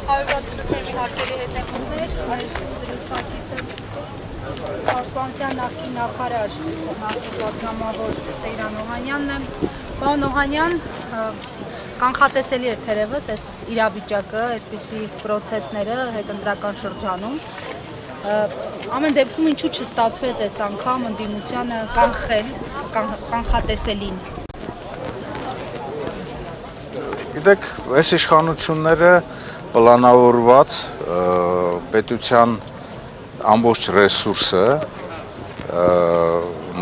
168-ի հարկերի հետևումներ, այս զրուցակիցը Պաշտպանության նախկին նախարար պատգամավոր Սեյրան Օհանյանն է։ Պարոն Օհանյան, կանխատեսելի էր թերևս այս իրավիճակը, այսպիսի պրոցեսները հետընտրական շրջանում։ Ամեն դեպքում ինչու չստացվեց այս անգամ ընդդիմությանը կանխել կանխատեսելին։ Գիտեք, այս իշխանությունները պլանավորված պետության ամբողջ ռեսուրսը,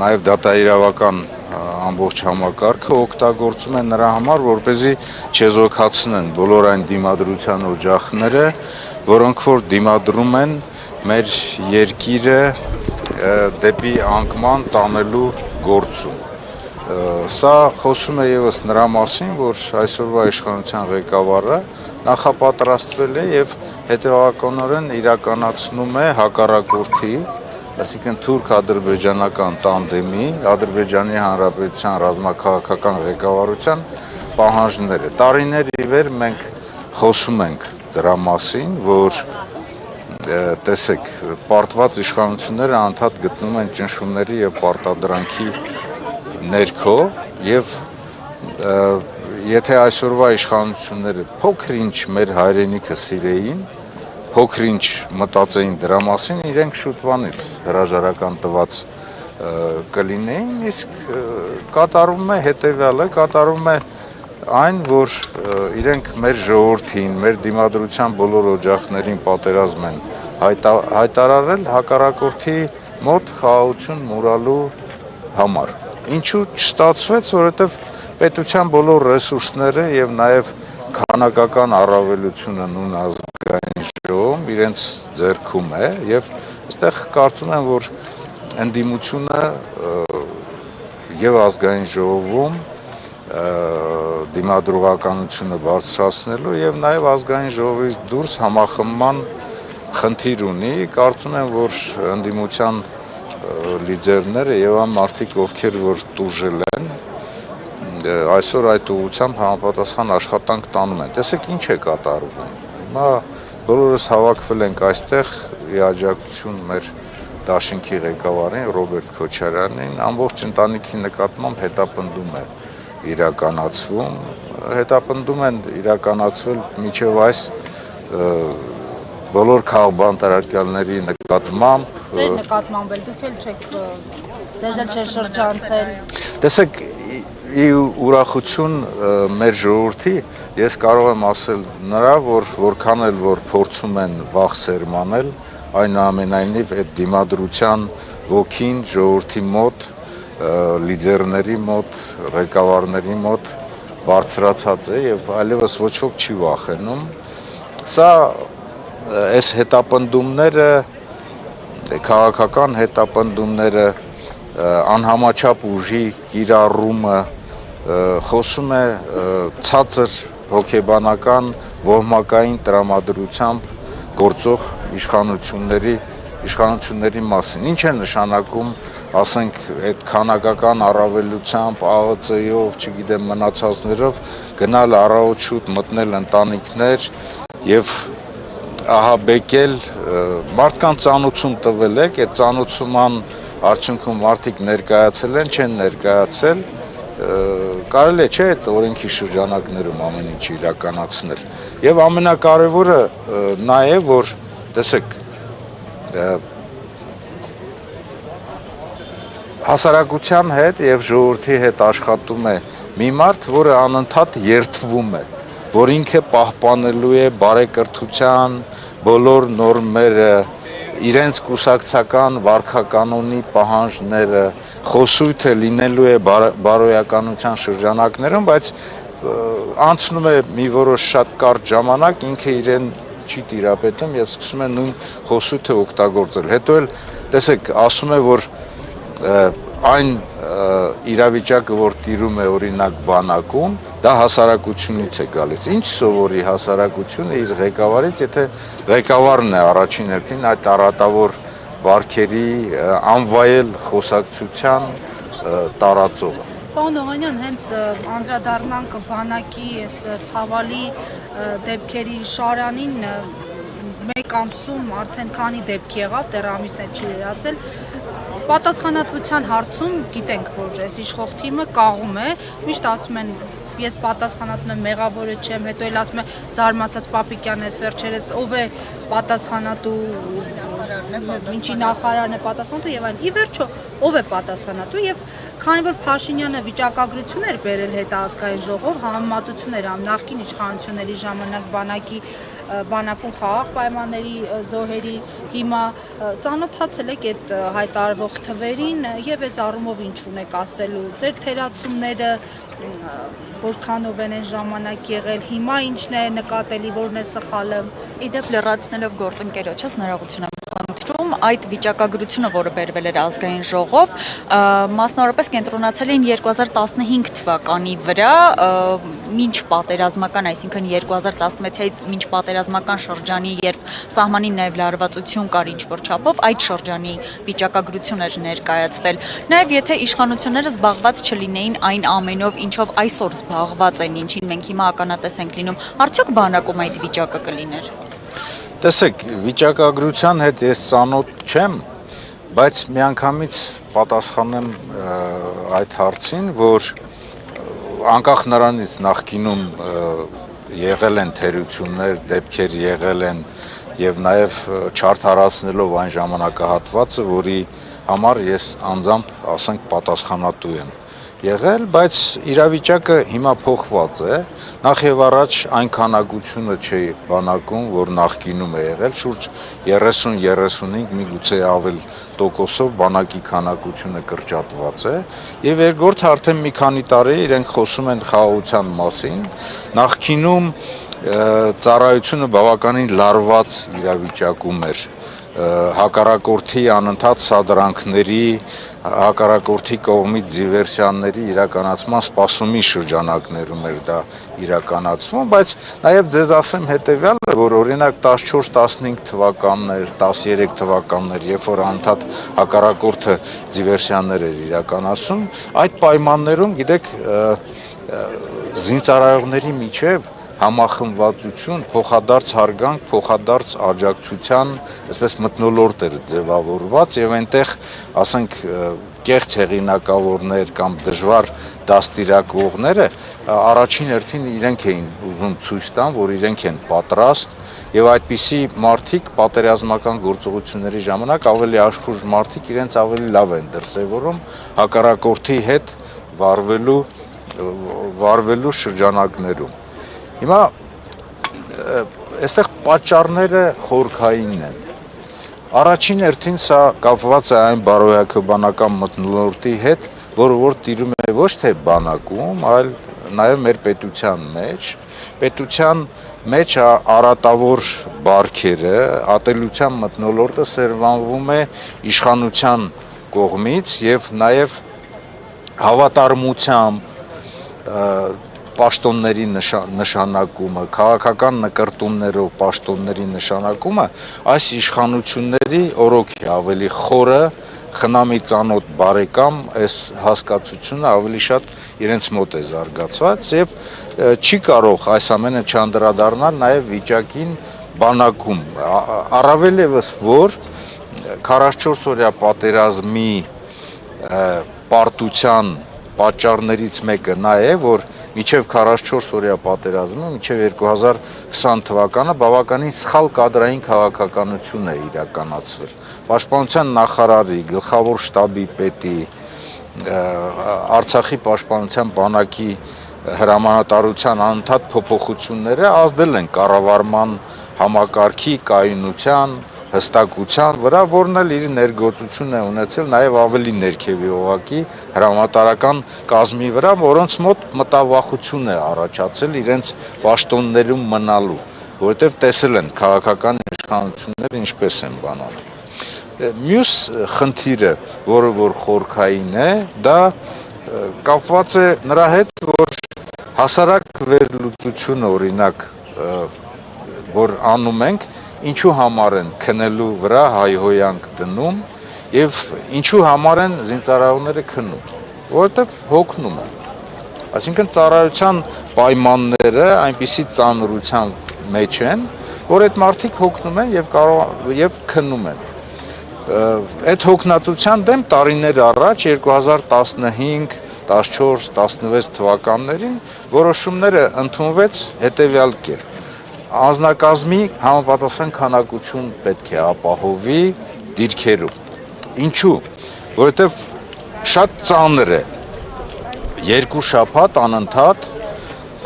նաև դատաիրավական ամբողջ համակարգը օգտագործում են նրա համար, որպեսզի չեզոքացնեն բոլոր այն դիմադրության օջախները, որոնք որ դիմադրում են մեր երկիրը դեպի անկման տանելու գործում։ Սա խոսում է ևս նրա մասին, որ այսօրվա իշխանության ղեկավարը նախապատրաստվել է եւ հետեւականորեն իրականացնում է հակառակորդի, այսինքն թուրք-ադրբեջանական տանդեմի, Ադրբեջանի Հանրապետության ռազմաքաղաքական ղեկավարության պահանջները։ Տարիներ ի վեր մենք խոսում ենք դրա մասին, որ տեսեք, պարտված իշխանությունները անդադ գտնում են ճնշումների եւ պարտադրանքի ներքո եւ եթե այսօրվա իշխանությունները փոքր-ինչ մեր հայրենիքը սիրեին, փոքր-ինչ մտածեին դրա մասին, իրենք շուտվանից հրաժարական տված կլինեին, իսկ կատարում է հետեւյալը, կատարում է այն, որ իրենք մեր ժողովրդին, մեր դիմադրության բոլոր օջախներին պատերազմ են հայտարարել հակառակորդի մոտ խաղաղություն մուրալու համար։ Ինչու չստացվեց, որովհետև պետության բոլոր ռեսուրսները եւ նաեւ քանակական առավելությունը նույն ազգային ժողովում իրենց ձեռքում է եւ այստեղ կարծում եմ, որ ընդդիմությունը եւ ազգային ժողովում դիմադրողականությունը բարձրացնելու եւ նաեւ ազգային ժողովից դուրս համախմբման խնդիր ունի, կարծում եմ, որ ընդդիմության լիդերները եւ այն մարդիկ, ովքեր որ տուժել են, այսօր այդ ուղղությամբ համապատասխան աշխատանք տանում են։ Տեսեք ինչ է կատարվում։ Հիմա բոլորս հավաքվել ենք այստեղ ի աջակցություն մեր դաշինքի ղեկավարին Ռոբերտ Քոչարյանին, ամբողջ ընտանիքի նկատմամբ հետապնդում է իրականացվում, հետապնդում են իրականացվել մինչև այս բոլոր քաղաքբանտարկյալների նկատմամբ։ Ձեր նկատմամբ էլ դուք էլ չեք ձեզ էլ չեն շրջանցել։ Տեսեք, ի ուրախություն մեր ժողովրդի, ես կարող եմ ասել նրա, որ որքան էլ որ փորձում են վախ սերմանել, այնուամենայնիվ այդ դիմադրության ոգին ժողովրդի մոտ, լիդերների մոտ, ղեկավարների մոտ բարձրացած է եւ այլևս ոչ ոք չի վախենում։ Սա այս հետապնդումները, քաղաքական հետապնդումները, անհամաչափ ուժի կիրառումը խոսում է ցածր հոգեբանական ոհմակային տրամադրությամբ գործող իշխանությունների մասին։ Ինչ է նշանակում, ասենք, այդ քանակական առավելությամբ, ԱՕԾ-ով, չգիտեմ, մնացածներով գնալ առավոտ շուտ մտնել ընտանիքներ եւ ահաբեկել, մարդկանց ծանուցում տվել եք, այդ ծանուցման արդյունքում մարդիկ ներկայացել են, չեն ներկայացել, կարելի է, չէ, այդ օրենքի շրջանակներում ամեն ինչ իրականացնել։ Եվ ամենակարևորը նա է, որ տեսեք, հասարակության հետ եւ ժողովրդի հետ աշխատում է մի մարդ, որը անընդհատ երդվում է, որ ինքը պահպանելու է բարեկրթության բոլոր նորմերը, իրենց կուսակցական վարքականոնի պահանջները, խոսույթը լինելու է բարոյականության շրջանակներում, բայց անցնում է մի որոշ շատ կարճ ժամանակ, ինքը իրեն չի տիրապետում եւ սկսում է նույն խոսույթը օգտագործել։ Հետո էլ տեսեք, ասում է, որ այն իրավիճակը, որ տիրում է օրինակ բանակում, դա հասարակությունից է գալիս։ Ինչ սովորի հասարակությունը իր ղեկավարից, եթե ղեկավարն է առաջին հերթին այդ առատավոր վարքերի անվայել խոսակցության տարածողը։ Պարոն Օհանյան, հենց անդրադառնանք բանակի այս ցավալի դեպքերի շարանին, մեկ ամսում արդեն քանի դեպք եղավ, դեռ ամիսներ չի վերացել, պատասխանատվության հարցում գիտենք, որ այս իշխող թիմը կաղում է, միշտ ասում են ես պատասխանատուն եմ, մեղավորը չեմ, հետո էլ ասում է զարմացած Պապիկյանն էս վերջերս ով է պատասխանատու, ինչի նախարարն է պատասխանատու եւ այլն։ Ի վերջո ով է պատասխանատու եւ քանի որ Փաշինյանը վիճակագրություն էր բերել հետազգային ժողով, համեմատություն էր անում նախկին իշխանությունների ժամանակ բանակում խաղաղ պայմանների զոհերի, հիմա ծանոթացել եք այդ հայտարարվող թվերին եւ այս առումով ինչ ունեք ասելու, ձեր թերացումները որքանով են այն ժամանակ եղել, հիմա ինչն է նկատելի, որն է սխալը։ Իդեպ լրացնելով գործընկերոջս հնարավորություն եմ խնդրում այդ վիճակագրությունը, որը բերվել էր ազգային ժողով, մասնավորապես կենտրոնացել էին 2015 թվականի վրա, մինչ պատերազմական, այսինքն 2016-ից մինչ պատերազմական շրջանի, երբ սահմանի նաև լարվածություն կար ինչ-որ չափով, այդ շրջանի վիճակագրություն էր ներկայացվել։ Նաև եթե իշխանությունները զբաղված չլինեին այն ամենով, ինչով այսօր զբաղված են, ինչին մենք հիմա ականատես ենք լինում, արդյոք բանակում այդ վիճակը կլիներ։ Տեսեք, վիճակագրության հետ ես ծանոթ չեմ, բայց միանգամից պատասխանեմ այդ հարցին, որ անկախ նրանից նախկինում եղել են թերություններ, դեպքեր եղել են եւ նաեւ չարթարացնելով այն ժամանակահատվածը, որի համար ես անձամբ, ասենք, պատասխանատու եմ եղել, բայց իրավիճակը հիմա փոխված է, նախ եւ առաջ այն քանակությունը չի բանակում, որ նախկինում է եղել, շուրջ 30-35, միգուցե ավել տոկոսով բանակի քանակությունը կրճատված է, եւ երկրորդ արդեն մի քանի տարի իրենք խոսում են խաղաղության մասին, նախկինում ծառայությունը բավականին լարված իրավիճակում էր, հակառակորդի անընդհատ սադրանքների, հակառակորդի կողմից դիվերսիաների իրականացման սպասումի շրջանակներում էր դա իրականացվում, բայց նաև ձեզ ասեմ հետևյալը, որ օրինակ 14-15 թվականներ, 13 թվականներ, երբ որ անընդհատ հակառակորդը դիվերսիաներ էր իրականացում, այդ պայմաններում, գիտեք, զինծառայողների միջև համախմբվածություն, փոխադարձ հարգանք, փոխադարձ աջակցության, այսպես մթնոլորտ էր ձևավորված եւ այնտեղ, ասենք, կեղծ հեղինակավորներ կամ դժվար դաստիարակողները առաջին հերթին իրենք էին ուզում ցույց տան, որ իրենք են պատրաստ եւ այդպիսի մարդիկ պատերազմական գործողությունների ժամանակ ավելի աշխուժ մարդիկ իրենց ավելի լավ են դրսևորում հակառակորդի հետ վարվելու շրջանակներում։ Հիմա այստեղ պատճառները խորքային են։ Առաջին հերթին սա կապված է այն բարոյաքաբանական մթնոլորտի հետ, որ տիրում է ոչ թե բանակում, այլ նաև մեր պետության մեջ։ Պետության մեջ արատավոր բարքերը, ատելության մթնոլորտը սերմանվում է իշխանության կողմից եւ նաև հավատարմությամբ պաշտոնների նշանակումը, քաղաքական նկրտումներով պաշտոնների նշանակումը այս իշխանությունների օրոք է ավելի խորը, խնամի ծանոթ բարեկամ, այս հասկացությունը ավելի շատ իրենց մոտ է զարգացված եւ չի կարող այս ամենը չանդրադառնալ նաեւ վիճակին բանակում, առավել եւս որ 44 օրյա պատերազմի պարտության պատճառներից մեկը նա է, որ մինչև 44 օրյա պատերազմը, մինչև 2020 թվականը բավականին սխալ կադրային քաղաքականություն է իրականացվել։ Պաշտպանության նախարարի, գլխավոր շտաբի պետի, Արցախի պաշտպանության բանակի հրամանատարության անընդհատ փոփոխությունները ազդել են կառավարման համակարգի կայունության, հստակության վրա, որն էլ իր ներգործություն է ունեցել նաև ավելի ներքևի օղակի հրամանատարական կազմի վրա, որոնց մոտ մտավախություն է առաջացել իրենց պաշտոններում մնալու, որովհետև տեսել են քաղաքական իշխանությունները ինչպես են բանանում։ Մյուս խնդիրը, որը որ խորքային է, դա կապված է նրա հետ, որ հասարակ վերլուծությունը օրինակ, որ անում ենք, ինչու համար են քնելու վրա հայհոյանք դնում եւ ինչու համար են զինծառայողները քնում։ որովհետև հոգնում են։ Այսինքն ծառայության պայմանները այնպիսի ծանրության մեջ են, որ այդ մարդիկ հոգնում են եւ քննում են։ Այդ հոգնածության դեմ տարիներ առաջ 2015, 14, 16 թվականներին որոշումները ընդունվեց հետևյալ կերպ. անձնակազմի համապատասխան քանակություն պետք է ապահովի դիրքերում։ Ինչու՞։ Որովհետև շատ ծանր է 2 շաբաթ անընդհատ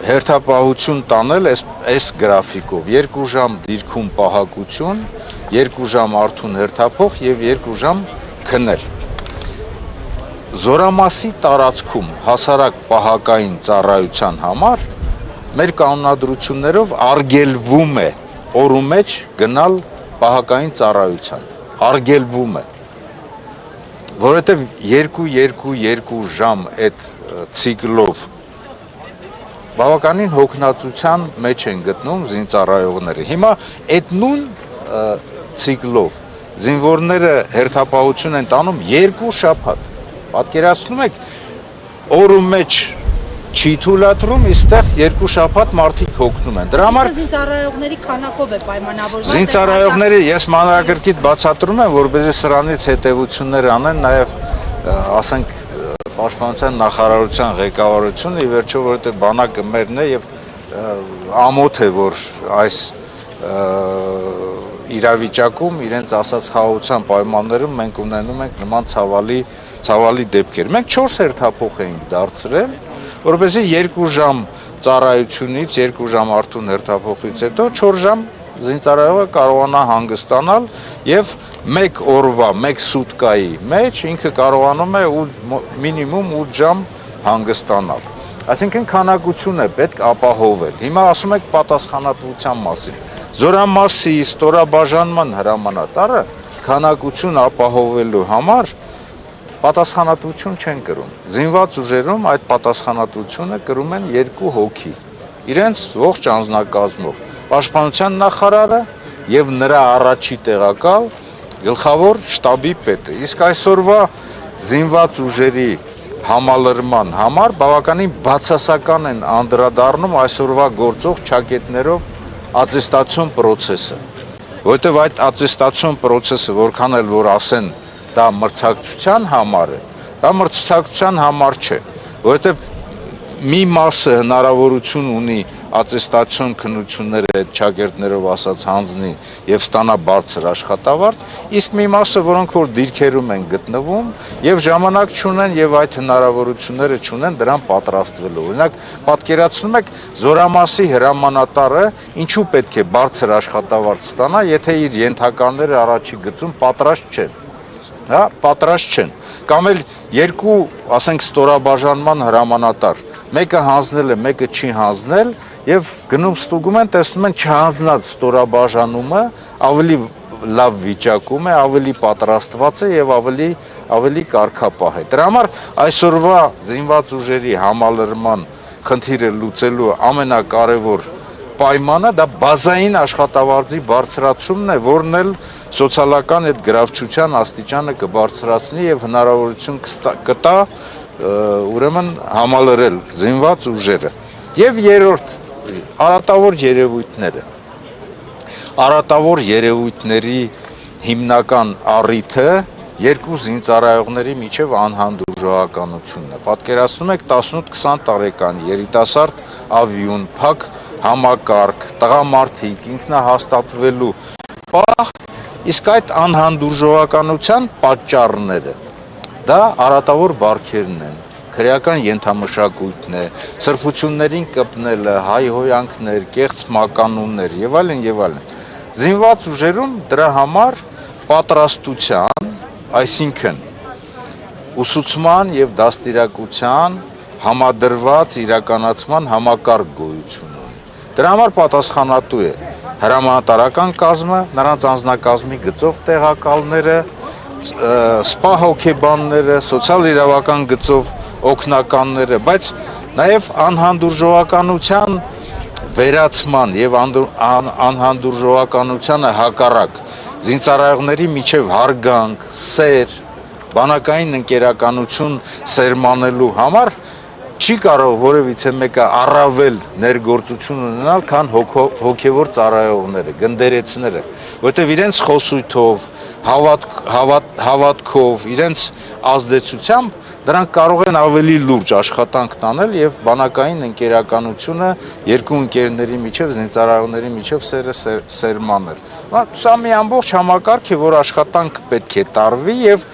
հերթապահություն տանել այս գրաֆիկով 2 ժամ դիրքում պահակություն, 2 ժամ արթուն հերթափող եւ 2 ժամ քնել։ Զորամասի տարածքում հասարակ պահակային ծառայության համար մեր կանոնադրություններով արգելվում է օրու մեջ գնալ պահակային ծառայության, արգելվում է, որովհետև 2 ժամ այդ ցիկլով բավականին հոգնածության մեջ են գտնում զինծառայողները։ Հիմա այդ նույն ցիկլով զինվորները հերթապահություն են տանում 2 շաբաթ։ Պատկերացնում եք, օրու մեջ չի թույլատրում, իստեղ 2 շաբաթ մարդիկ հոգնում են։ Դրա համար զինծառայողների քանակով է պայմանավորված։ Զինծառայողների ես մանրակրկիտ բացատրում եմ, որպեսզի սրանից հետևություններ անեն նաև, ասենք, Պաշտպանության նախարարության ղեկավարությունը, ի վերջո, որովհետև բանակը մերն է եւ ամոթ է, որ այս իրավիճակում իրենց ասած խաղաղության պայմաններում մենք ունենում ենք նման ցավալի դեպքեր։ Մենք 4 հերթափոխ էինք դարձրել, որովհետեւ 2 ժամ ծառայությունից, 2 ժամ արթուն հերթափոխից հետո 4 ժամ զինծառայողը կարողանա հանգստանալ եւ 1 օրվա, 1 սուտկայի մեջ ինքը կարողանում է մինիմում 8 ժամ հանգստանալ։ Այսինքն քանակություն է պետք ապահովել։ Հիմա ասում եք պատասխանատվության մասին։ Զորամասի ստորաբաժանման հրամանատարը քանակություն ապահովելու համար պատասխանատվություն չեն կրում։ Զինված ուժերում այդ պատասխանատվությունը կրում են 2 հոգի։ Իրենց ողջ անձնակազմով Պաշտպանության նախարարը եւ նրա առաջի տեղակալ գլխավոր շտաբի պետը։ Իսկ այսօրվա զինված ուժերի համալրման համար բավականին բացասական են անդրադառնում այսօրվա գործող ճակետներով ատեստացիոն process-ը, որովհետև այդ ատեստացիոն process-ը որքան էլ որ ասեն դա մրցակցության համար է, դա մրցակցության համար չէ, որովհետև մի մասը հնարավորություն ունի ատեստացիոն քննությունները այդ ճակերտներով ասած հանձնի եւ ստանա բարձր աշխատավարձ, իսկ մի մասը, որոնք որ դիրքերում են գտնվում եւ ժամանակ չունեն եւ այդ հնարավորությունները չունեն դրան պատրաստվելու։ Օրինակ, պատկերացնում եք զորամասի հրամանատարը ինչու պետք է բարձր աշխատավարձ ստանա, եթե իր ենթականները առաջի գծում պատրաստ չեն։ Հա, պատրաստ չեն։ Կամ էլ 2, ասենք, ստորաբաժանման հրամանատար, մեկը հանձնել է, մեկը չի հանձնել եւ գնում ստուգում են, տեսնում են չհանձնած ստորաբաժանումը ավելի լավ վիճակում է, ավելի պատրաստված է եւ ավելի կարգապահ է։ Դրա համար այսօրվա զինված ուժերի համալրման խնդիրը լուծելու ամենակարևոր պայմանը դա բազային աշխատավարձի բարձրացումն է, որն էլ սոցիալական այդ գրավչության աստիճանը կբարձրացնի եւ հնարավորություն կտա ուրեմն համալրել զինված ուժերը։ Եվ երրորդ արատավոր երևույթները։ Արատավոր երևույթների հիմնական առիթը 2 զինծառայողների միջև անհանդուրժողականությունն է։ Պատկերացնում եք 18-20 տարեկան երիտասարդ ավյուն, փակ համակարգ, տղամարդիկ, ինքնահաստատվելու պահ, իսկ այդ անհանդուրժողականության պատճառները դա արատավոր բարքերն են, քրեական ենթամշակույթն է, սրբություններին կպնելը, հայհոյանքներ, կեղծ մականուններ եւ այլն եւ այլն։ Զինված ուժերում դրա համար պատրաստության, այսինքն ուսուցման եւ դաստիարակության համադրված իրականացման համակարգ գոյություն ունի։ Դրա համար պատասխանատու է հրամանատարական կազմը, նրանց անձնակազմի գծով տեղակալները, սպա հոգեբանները, սոցիալ-իրավական գծով օգնականները, բայց նաև անհանդուրժողականության վերացման եւ անհանդուրժողականությանը հակառակ զինծառայողների միջև հարգանք, սեր, բանակային ընկերականություն սերմանելու համար չի կարող որևիցե մեկը առավել ներգործություն ունենալ, քան հոգևոր ծառայողները, գնդերեցները, որտեղ իրենց խոսույթով, հավատքով, իրենց ազդեցությամբ դրանք կարող են ավելի լուրջ աշխատանք տանել եւ բանակային ընկերականությունը երկու ընկերների միջև, զինծառայողների միջև սերը սերմանել։ Սա մի ամբողջ համակարգ է, որ աշխատանք պետք է տարվի եւ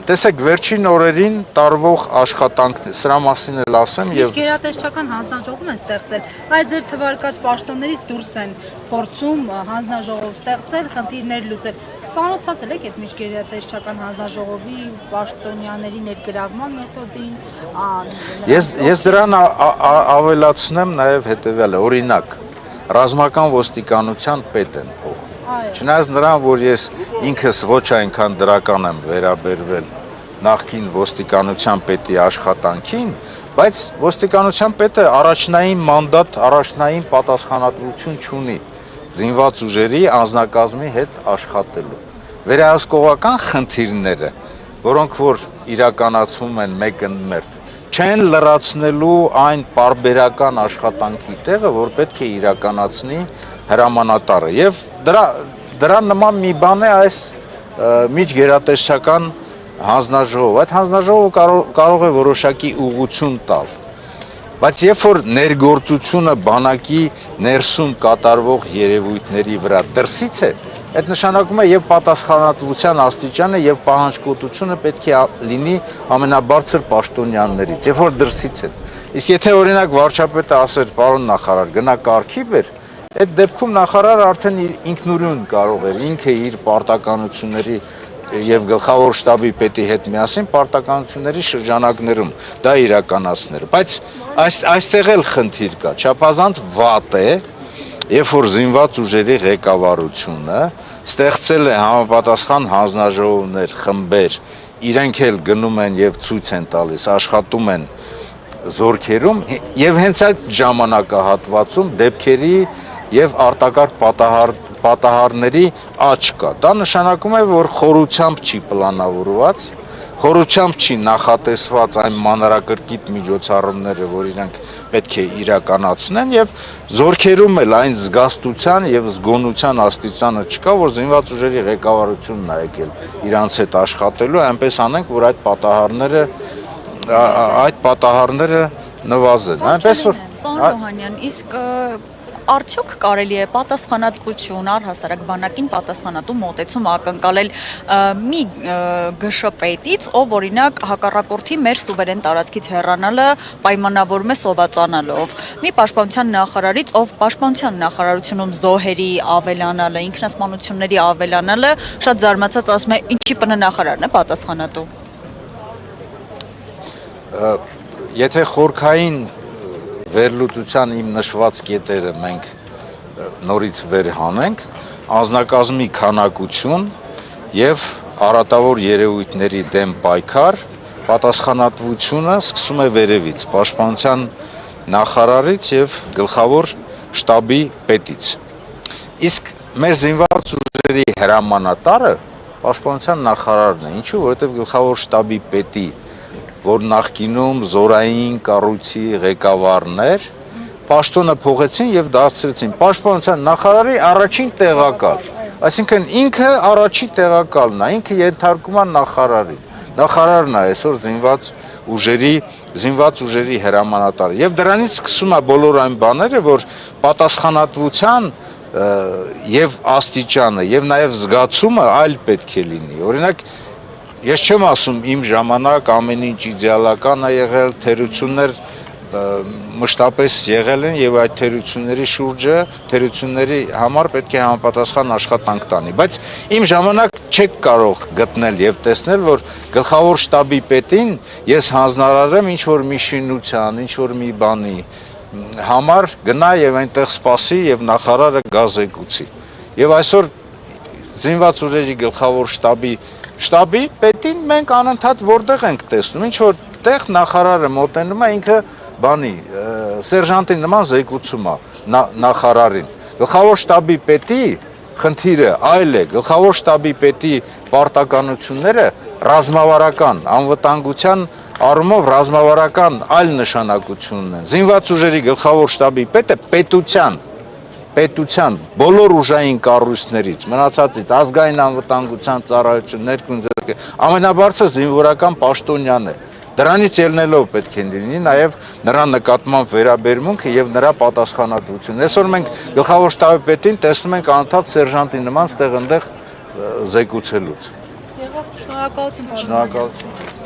տեսեք վերջին օրերին տարվող աշխատանք, սրա մասին էլ ասեմ եւ գերատեսչական հանձնաժողով են ստեղծել, բայց ձեր թվարկած պաշտոններից դուրս են փորձում հանձնաժողով ստեղծել, խնդիրներ լուծել։ Ծանոթացել եք այդ միջգերատեսչական հանձնաժողովի պաշտոնյաների ներգրավման մեթոդին։ Ես դրան ավելացնեմ նաեւ հետեւյալը, օրինակ, ռազմական ոստիկանության պետ են փոխում։ Չնայած նրան, որ ես ինքս ոչ այնքան դրական եմ վերաբերվել նախկին ոստիկանության պետի աշխատանքին, բայց ոստիկանության պետը առաջնային մանդատ, առաջնային պատասխանատվություն չունի զինված ուժերի անձնակազմի հետ աշխատելու։ Վերահսկողական խնդիրները, որոնք որ իրականացվում են մեկընդմերթ, չեն լրացնելու այն պարբերական աշխատանքի տեղը, որ պետք է իրականացնի հրամանատարը։ Եվ դրա նման մի բան է այս միջգերատեսչական հանձնաժողովը։ Այդ հանձնաժողովը կարող է որոշակի ուղղություն տալ։ Բայց երբ որ ներգործությունը բանակի ներսում կատարվող երևույթների վրա դրսից է, այդ նշանակում է եւ պատասխանատվության աստիճանը եւ պահանջկոտությունը պետք է լինի ամենաբարձր պաշտոնյաններից, երբ որ դրսից է։ Իսկ եթե օրինակ վարչապետը ասեր, պարոն նախարար, գնա կարգի բեր, այդ դեպքում նախարարը արդեն ինքնուրույն կարող էր ինքը իր պարտականությունների եւ գլխավոր շտաբի պետի հետ միասին պարտականությունների շրջանակներում դա իրականացնել։ Բայց այստեղ էլ խնդիր կա, չափազանց վատ է, երբ որ զինված ուժերի ղեկավարությունը ստեղծել է համապատասխան հանձնաժողովներ, խմբեր, իրենք էլ գնում են եւ ցույց են տալիս, աշխատում են զորքերում եւ հենց այդ ժամանակահատվածում դեպքերի եւ արտակարգ պատահարների աճ կա։ Դա նշանակում է, որ խորությամբ չի պլանավորված, խորությամբ չի նախատեսված այն մանրակրկիտ միջոցառումները, որ իրենք պետք է իրականացնեն եւ զորքերում էլ այն զգաստության եւ զգոնության աստիճանը չկա, որ զինված ուժերի ղեկավարությունն է եկել իրանց հետ աշխատելու, այնպես անենք, որ այդ պատահարները նվազեն։ Այնպես որ Պարոն Օհանյան, իսկ արդյոք կարելի է պատասխանատվություն առհասարակ բանակին պատասխանատու մոտեցում ակնկալել մի ԳՇՊ-ից, ով օրինակ հակառակորդի մեր սուվերեն տարածքից հեռանալը պայմանավորում է սովածանալով, մի պաշտպանության նախարարից, ով պաշտպանության նախարարությունում զոհերի ավելանալը, ինքնասպանությունների ավելանալը, շատ զարմացած ասում է, ինչի նախարարն է պատասխանատու։ Եթե խորքային վերլուծության իմ նշված կետերը մենք նորից վերհանենք, անձնակազմի քանակություն եւ առատավոր երևույթների դեմ պայքար, պատասխանատվությունը սկսում է վերևից, պաշտպանության նախարարից եւ գլխավոր շտաբի պետից։ Իսկ մեր զինված ուժերի հրամանատարը պաշտպանության նախարարն է, ինչու՞, որովհետեւ գլխավոր շտաբի պետի որ նախկինում զորային կառույցի ղեկավարն էր, պաշտոնը փոխեցին եւ դարձրեցին պաշտպանության նախարարի առաջին տեղակալ։ Այսինքն ինքը առաջին տեղակալն է, ինքը ենթարկում է նախարարին։ Նախարարն է այսօր զինված ուժերի հրամանատարը։ Եվ դրանից սկսում է բոլոր այն բաները, որ պատասխանատվության եւ աստիճանը եւ նաեւ զգացումը այլ պետք է լինի։ Օրինակ ես չեմ ասում իմ ժամանակ ամեն ինչ իդեալական է եղել, թերություններ մշտապես եղել են եւ այդ թերությունների շուրջը, թերությունների համար պետք է համապատասխան աշխատանք տանի, բայց իմ ժամանակ չեք կարող գտնել եւ տեսնել, որ գլխավոր շտաբի պետին ես հանձնարարեմ ինչ որ մի շինության, ինչ որ մի բանի համար գնա եւ այնտեղ սպասի եւ նախարարը գազեկուցի։ Եվ այսօր զինված ուժերի գլխավոր շտաբի պետին մենք անընդհատ որտեղ ենք տեսնում, ինչ որ տեղ նախարարը մոտենում է ինքը բանի սերժանտի նման զեկուցում է նախարարին։ Գլխավոր շտաբի պետի խնդիրը այլ է, գլխավոր շտաբի պետի պարտականությունները ռազմավարական անվտանգության առումով ռազմավարական այլ նշանակություն ունեն։ Զինված ուժերի գլխավոր շտաբի պետը պետության բոլոր ուժային կառույցներից, մնացածից ազգային անվտանգության ծառայություն, ներքուն ամենաբարձր զինվորական պաշտոնյան է։ Դրանից ելնելով պետք է լինի նաև նրա նկատմամբ վերաբերմունքը եւ նրա պատասխանատվությունը։ Այսօր մենք գլխավոր շտաբի պետին տեսնում ենք անընդհատ սերժանտի նման ստեղ-ընդեղ զեկուցելուց։ Շնորհակալություն։ Շնորհակալություն։